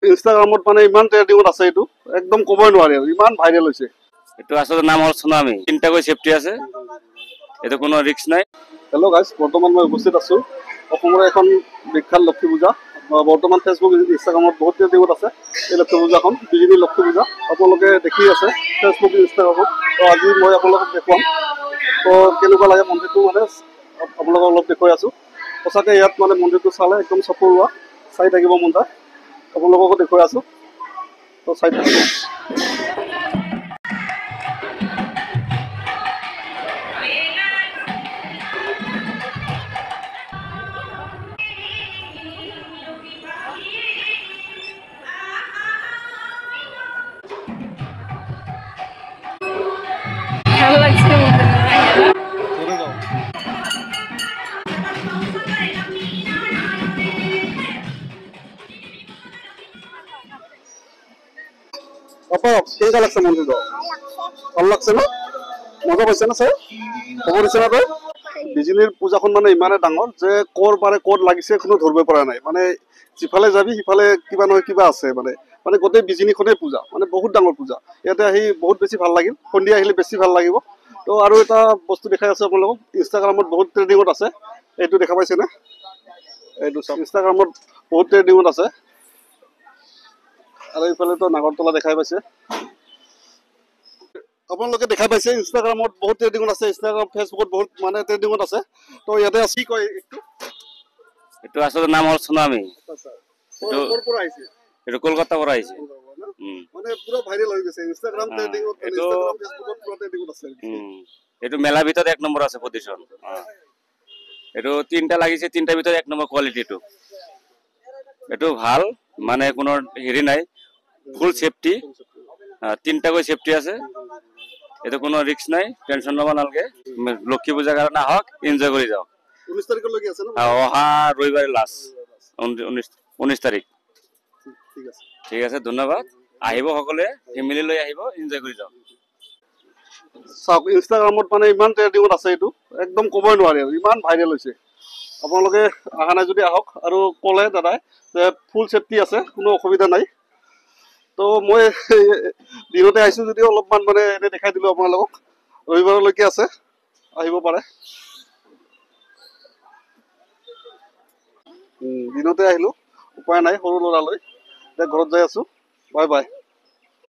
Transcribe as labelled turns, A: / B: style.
A: ইনষ্টাগ্ৰামত মানে ইমান ট্ৰেণ্ডিঙত আছে, এইটো একদম ক'বই নোৱাৰি আৰু ইমান ভাইৰেল হৈছে।
B: এইটো আচলতে নাম হ'ল সুনামি, তিনিটাকৈ সেফটি আছে, এইটো কোনো ৰিস্ক নাই।
A: হেল্ল' গাইজ, বৰ্তমান মই উপস্থিত আছোঁ অসমৰ এখন বিখ্যাত লক্ষী পূজা। বৰ্তমান ফেচবুক ইনষ্টাগ্ৰামত বহুত ট্ৰেণ্ডিঙত আছে এই লক্ষী পূজাখন, বিজুলী লক্ষী পূজা। আপোনালোকে দেখি আছে ফেচবুক ইনষ্টাগ্ৰামত। তো আজি মই আপোনালোকক দেখুৱাম তো কেনেকুৱা লাগে মন্দিৰটো, মানে আপোনালোকক অলপ দেখুৱাই আছোঁ। সঁচাকৈ ইয়াত মানে মন্দিৰটো চালে একদম চকুৰোৱা, চাই থাকিব মন যায়। আপোনালোককো দেখুৱাই আছোঁ, তো চাই থাকিব।
C: ভালো লাগছে
A: কেনেকুৱা লাগছে মন্দিৰটো? ভাল লাগছে ন? মজা পাইছে না চাই? খবৰ দিছে না তই? বিজুলীৰ পূজাখন মানে ইমানে ডাঙৰ যে ক'ৰ পাৰে ক'ত লাগিছে কোনো ধৰিব পৰা নাই। মানে যিফালে যাবি সিফালে কিবা নহয় কিবা আছে, মানে গোটেই বিজুলীখনেই পূজা, মানে বহুত ডাঙৰ পূজা। ইয়াতে আহি বহুত বেছি ভাল লাগিল, সন্ধিয়া আহিলে বেছি ভাল লাগিব। তো আৰু এটা বস্তু দেখাই আছোঁ আপোনালোকক, ইনষ্টাগ্ৰামত বহুত ট্ৰেণ্ডিঙত আছে, এইটো দেখা পাইছেনে? এইটো চব ইনষ্টাগ্ৰামত বহুত ট্ৰেণ্ডিঙত আছে। আৰু এইফালেতো নাগৰতলা দেখাই পাইছে, আপোনালোকে দেখাই পাইছে ইনষ্টাগ্ৰামত বহুত ট্ৰেণ্ডিঙত আছে, ইনষ্টাগ্ৰাম ফেচবুকত বহুত মানে ট্ৰেণ্ডিঙত আছে। তো ইয়াতে আছে, কি কয়
B: এইটো আচলতে নাম হ'ল সুনামি,
A: ক'ৰ পৰা আহিছে?
B: এইটো কলকাতাৰ পৰা আহিছে।
A: মানে পুৰা ভাইৰেল হৈ গৈছে ইনষ্টাগ্ৰাম ট্ৰেণ্ডিঙত, ইনষ্টাগ্ৰাম ফেচবুকত পুৰা ট্ৰেণ্ডিঙত আছে।
B: এইটো মেলাৰ ভিতৰত 1 নম্বৰ আছে পজিশ্যন। এইটো 3টা লাগিছে, 3টাৰ ভিতৰত 1 নম্বৰ কোৱালিটিটো। এইটো ভাল, মানে কোনো হেৰি নাই, ফুল সেফটি, 3টাকৈ সেফটি আছে, এইটো কোনো ৰিস্ক নাই, টেনশ্যন ল'ব নালাগে। লক্ষী পূজাৰ কাৰণে আহক, এনজয় কৰি যাওক।
A: 19 তাৰিখলৈকে আছে ন?
B: অহা ৰবিবাৰে লাষ্ট, 19 তাৰিখ।
A: ঠিক আছে,
B: ঠিক আছে, ধন্যবাদ। আহিব সকলোৱে, ফেমিলি লৈ আহিব, এনজয় কৰি যাওক।
A: চাওক ইনষ্টাগ্ৰামত মানে ইমান ট্ৰেণ্ডিঙত আছে, এইটো একদম ক'বই নোৱাৰি আৰু ইমান ভাইৰেল হৈছে। আপোনালোকে অহা নাই যদি আহক। আৰু ক'লে দাদাই যে ফুল ছেফটি আছে, কোনো অসুবিধা নাই। তো মই দিনতে আহিছোঁ যদিও অলপমান মানে এনেই দেখাই দিলোঁ আপোনালোকক। ৰবিবাৰলৈকে আছে, আহিব পাৰে। দিনতে আহিলোঁ, উপায় নাই, সৰু ল'ৰালৈ এতিয়া ঘৰত যাই আছোঁ। Bye bye.